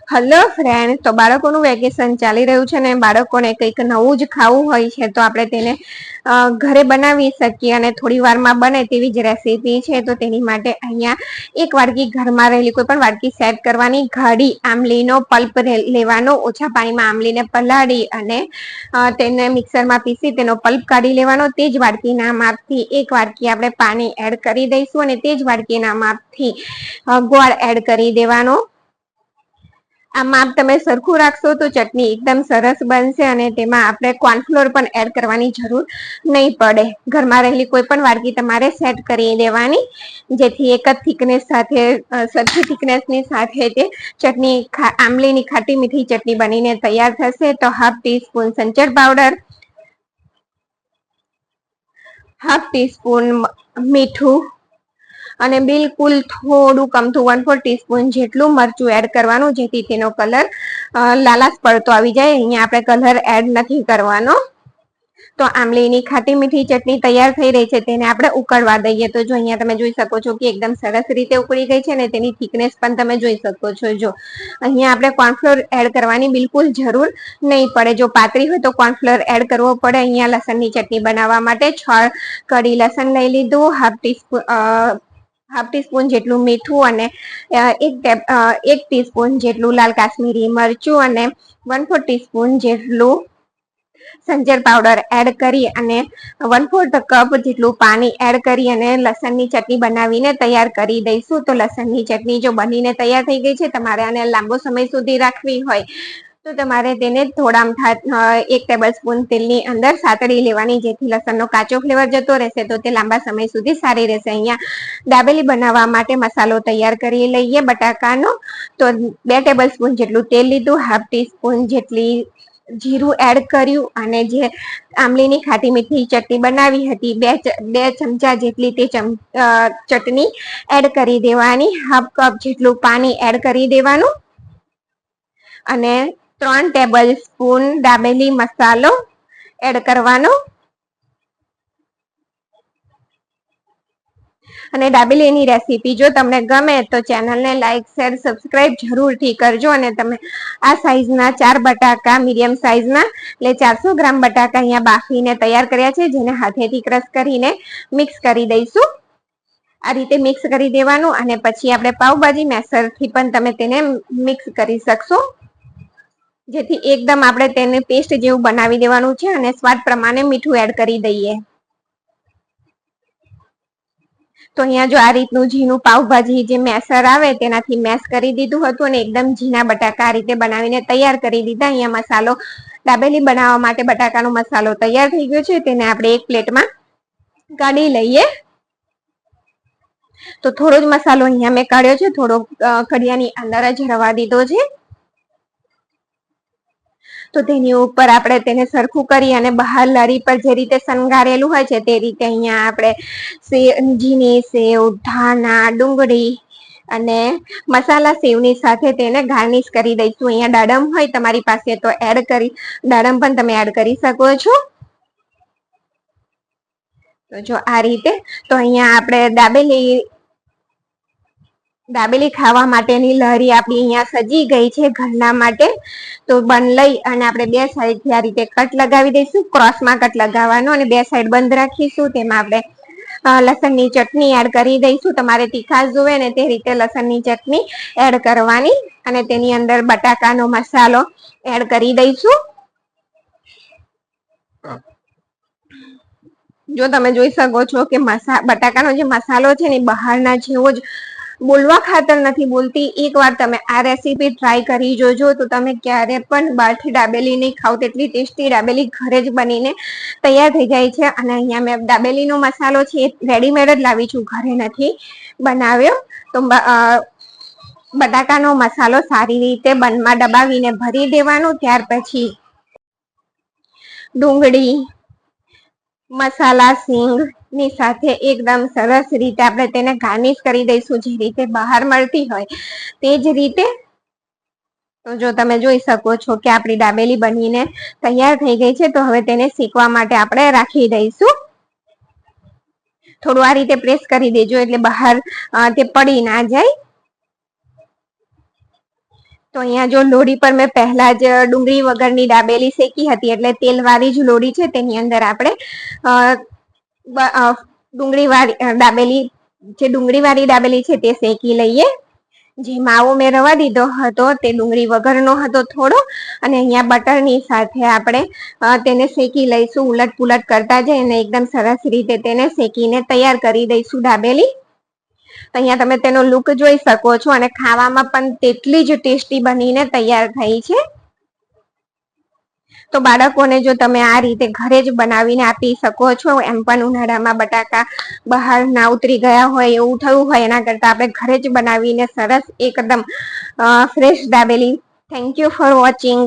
Hello friend, તો બાળકોનું vacation ચાલી રહ્યું છે ને બાળકોને કંઈક નવું જ ખાવું હોય છે તો આપણે તેને ઘરે બનાવી શકીએ અને થોડી વારમાં બને તેવી જ રેસીપી છે. તો તેની માટે અહીંયા એક વાડકી ઘરમાં રહેલી કોઈ પણ વાડકી સેટ કરવાની, ઘાડી આંબલીનો પલ્પ લેવાનો, ઓછા પાણીમાં આંબલીને પલાળી અને તેને મિક્સરમાં પીસી તેનો પલ્પ કાઢી લેવાનો. તે જ વાડકીના માપથી એક વાડકી આપણે પાણી એડ કરી દઈશું અને તે જ વાડકીના માપથી ગોળ એડ કરી દેવાનો. આ માપ તમે સરખું રાખશો તો ચટણી એકદમ સરસ બનશે અને તેમાં આપણે કોર્નફ્લોર પણ એડ કરવાની જરૂર નહીં પડે. ઘરમાં રહેલી કોઈ પણ વાડકી તમારે સેટ કરી દેવાની, જેથી એક જ થિકનેસ સાથે સરખી થિકનેસની સાથે તે ચટણી આંબલીની ખાટી મીઠી ચટણી બનીને તૈયાર થશે. તો હાફ ટીસ્પૂન સંચર પાવડર, હાફ ટીસ્પૂન મીઠું અને બિલકુલ થોડું કમથું 1/4 ટીસ્પૂન જેટલું મરચું એડ કરવાનું, જેથી તેનો કલર લાલાશ પડતો આવી જાય. અહીંયા આપણે કલર એડ નથી કરવાનો. તો આંબલીની ખાટી મીઠી ચટણી તૈયાર થઈ રહી છે, તેને આપણે ઉકળવા દઈએ. તો જો અહીંયા તમે જોઈ શકો છો કે એકદમ સરસ રીતે ઉકળી ગઈ છે અને તેની થિકનેસ પણ તમે જોઈ શકો છો. જો અહીંયા આપણે કોર્નફ્લોર એડ કરવાની બિલકુલ જરૂર નહીં પડે. જો પાતળી હોય તો કોર્નફ્લોર એડ કરવો પડે. અહીંયા લસણની ચટણી બનાવવા માટે 6 કળી લસણ લઈ લીધું, હાફ ટીસ્પૂન જેટલું મીઠું અને એક ટીસ્પૂન જેટલું લાલ કાશ્મીરી મરચું અને 1/4 ટીસ્પૂન જેટલું સંચર પાવડર એડ કરી અને 1/4 કપ જેટલું પાણી એડ કરી અને લસણની ચટણી બનાવીને તૈયાર કરી દઈશું. તો લસણની ચટણી જો બનીને તૈયાર થઈ ગઈ છે, તમારે આને લાંબો સમય સુધી રાખવી હોય તો તમારે તેને થોડા 1 ટેબલ સ્પૂન તેલની અંદર સાતળી લેવાની, જેથી લસણનો કાચો ફ્લેવર જતો રહેશે તો તે લાંબા સમય સુધી સારી રહેશે. અહીંયા દાબેલી બનાવવા માટે મસાલો તૈયાર કરી લઈએ બટાકાનો. તો 2 ટેબલ સ્પૂન જેટલું તેલ લીધું, હાફ ટીસ્પૂન જેટલી જીરું એડ કર્યું અને જે આંબલીની ખાટી મીઠી ચટણી બનાવી હતી 2 ચમચા જેટલી તે ચટણી એડ કરી દેવાની, હાફ કપ જેટલું પાણી એડ કરી દેવાનું અને 3 ટેબલ સ્પૂન દાબેલી મસાલો એડ કરવાનો. અને દાબેલીની રેસીપી જો તમને ગમે તો ચેનલને લાઈક, શેર, સબસ્ક્રાઇબ જરૂરથી કરજો. અને તમે આ સાઈઝના 4 બટાકા મીડિયમ સાઈઝના એટલે 400 ગ્રામ બટાકા અહીંયા બાફીને તૈયાર કર્યા છે, જેને હાથેથી ક્રશ કરીને મિક્સ કરી દઈશું. આ રીતે મિક્સ કરી દેવાનું અને પછી આપણે પાવભાજી મેસરથી પણ તમે તેને મિક્સ કરી શકશો, જેથી એકદમ આપણે તેને પેસ્ટ જેવું બનાવી દેવાનું છે. અને સ્વાદ પ્રમાણે મીઠું એડ કરી દઈએ. તો અહીંયા જો આ રીતનું ઝીણું પાવભાજી જે મેસર આવે તેનાથી મેશ કરી દીધું હતું અને એકદમ ઝીણા બટાકા આ રીતે બનાવીને તૈયાર કરી દીધા. અહીંયા મસાલો દાબેલી બનાવવા માટે બટાકાનો મસાલો તૈયાર થઈ ગયો છે, તેને આપણે એક પ્લેટમાં કાઢી લઈએ. તો થોડો જ મસાલો અહીંયા મેં કાઢ્યો છે, થોડો કડિયાની અંદર જ રવા દીધો છે. તો તેની ઉપર આપણે તેને સરખું કરી અને બહાર લરી પર જે રીતે શણગારેલું હોય છે તે રીતે અહીંયા આપણે ઝીણી સેવ, ધાણા, ડુંગળી અને મસાલા સેવની સાથે તેને ગાર્નિશ કરી દઈશું. અહીંયા દાડમ હોય તમારી પાસે તો દાડમ પણ તમે એડ કરી શકો છો. તો જો આ રીતે તો અહીંયા આપણે દાબેલી ખાવા માટેની લહેરી આપણી અહીંયા સજી ગઈ છે ઘરના માટે. તો બન લઈ અને આપણે 2 સાઈડથી આ રીતે કટ લગાવી દઈશું. ક્રોસમાં કટ લગાવવાનો અને 2 સાઈડ બંધ રાખીશું. તેમાં આપણે લસણની ચટણી એડ કરી દઈશું. તમારે તીખાશ જોવે ને તે રીતે લસણની ચટણી એડ કરવાની અને તેની અંદર બટાકાનો મસાલો એડ કરી દઈશું. જો તમે જોઈ શકો છો કે બટાકાનો જે મસાલો છે ને બહારના જેવો જ બોલવા ખાતર નથી બોલતી. એકવાર તમે આ રેસીપી ટ્રાય કરી જોજો તો તમે ક્યારે પણ બહારથી દાબેલી નહીં ખાવ, તેટલી ટેસ્ટી દાબેલી ઘરે જ બનીને તૈયાર થઈ જાય છે. અને અહીંયા મેં દાબેલીનો મસાલો છે એ રેડીમેડ જ લાવી છું, ઘરે નથી બનાવ્યો. તો બટાકાનો મસાલો સારી રીતે બનમાં દબાવીને ભરી દેવાનો. ત્યાર પછી ડુંગળી, મસાલા, સિંગ ની સાથે એકદમ સરસ રીતે આપણે તેને ગાર્નિશ કરી દઈશું, જે રીતે બહાર મળતી હોય તે જ રીતે. તો જો તમે જોઈ શકો છો કે આપણી દાબેલી બનીને તૈયાર થઈ ગઈ છે. તો હવે તેને શેકવા માટે આપણે રાખી દઈશું. થોડું આ રીતે પ્રેસ કરી દેજો એટલે બહાર તે પડી ના જાય. તો અહીંયા જો લોડી પર મેં પહેલા જ ડુંગળી વગરની દાબેલી શેકી હતી, એટલે તેલવાળી જ લોડી છે તેની અંદર આપણે ડુંગળી વાળી દાબેલી જે ડુંગળી વાળી દાબેલી છે તે શેકી લઈએ. જે માવો મેં રવા દીધો હતો તે ડુંગળી વગરનો હતો થોડો, અને અહીંયા બટરની સાથે આપણે તેને શેકી લઈશું. ઉલટ પુલટ કરતા જઈ અને એકદમ સરસ રીતે તેને શેકીને તૈયાર કરી દઈશું દાબેલી. તો અહીંયા તમે તેનો લુક જોઈ શકો છો, અને ખાવામાં પણ તેટલી જ ટેસ્ટી બનીને તૈયાર થઈ છે. તો બાળકોને જો તમે આ રીતે ઘરે જ બનાવીને આપી શકો છો, એમ પણ ઉનાળામાં બટાકા બહાર ના ઉતરી ગયા હોય એવું થયું હોય, એના કરતા આપણે ઘરે જ બનાવીને સરસ એકદમ fresh dabeli. Thank you for watching.